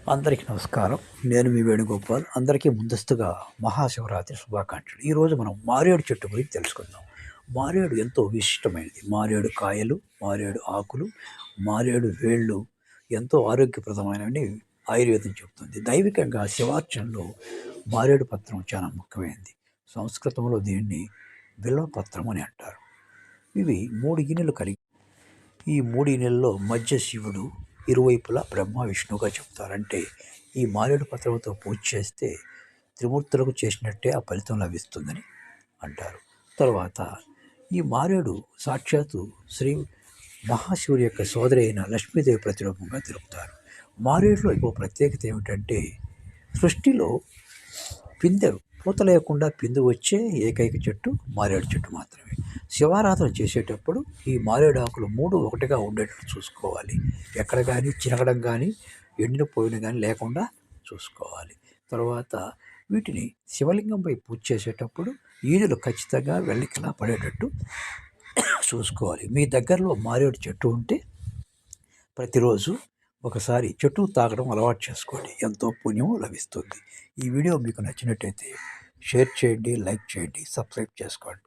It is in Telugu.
అందరికీ నమస్కారం. నేను మీ వేణుగోపాల్. అందరికీ ముందస్తుగా మహాశివరాత్రి శుభాకాంక్షలు. ఈరోజు మనం మారేడు చెట్టు గురించి తెలుసుకుందాం. మారేడు ఎంతో విశిష్టమైనది. మారేడు కాయలు, మారేడు ఆకులు, మారేడు వేళ్ళు ఎంతో ఆరోగ్యప్రదమైనవని ఆయుర్వేదం చెబుతుంది. దైవికంగా శివార్చనలో మారేడు పత్రం చాలా ముఖ్యమైనది. సంస్కృతంలో దీన్ని బిల్వపత్రం అని అంటారు. ఇవి 3 గిన్నెలు కలిగి ఈ 3 గిన్నెల్లో మధ్య శివుడు, ఇరువైపులా బ్రహ్మ విష్ణువుగా చెప్తారు. అంటే ఈ మారేడు పత్రంతో పూజ చేస్తే త్రిమూర్తులకు చేసినట్టే ఆ ఫలితం లభిస్తుందని అంటారు. తర్వాత ఈ మారేడు సాక్షాత్తు శ్రీ మహాశివుడి యొక్క సోదరి అయిన లక్ష్మీదేవి ప్రతిరూపంగా తెలుపుతారు. మారేడులో ఇంకో ప్రత్యేకత ఏమిటంటే సృష్టిలో పిందె పూత లేకుండా పిందు వచ్చే ఏకైక చెట్టు మారేడు చెట్టు మాత్రమే. శివారాధన చేసేటప్పుడు ఈ మారేడు ఆకులు 3 ఒకటిగా ఉండేటట్టు చూసుకోవాలి. ఎక్కడ కానీ చినగడం కానీ ఎండిపోయిన కానీ లేకుండా చూసుకోవాలి. తర్వాత వీటిని శివలింగంపై పూజ చేసేటప్పుడు ఈదులు ఖచ్చితంగా వెల్లికిలా పడేటట్టు చూసుకోవాలి. మీ దగ్గరలో మారేడు చెట్టు ఉంటే ప్రతిరోజు ఒకసారి చెట్టు తాగడం అలవాటు చేసుకోండి. ఎంతో పుణ్యం లభిస్తుంది. ఈ వీడియో మీకు నచ్చినట్టయితే షేర్ చేయండి, లైక్ చేయండి, సబ్స్క్రైబ్ చేసుకోండి.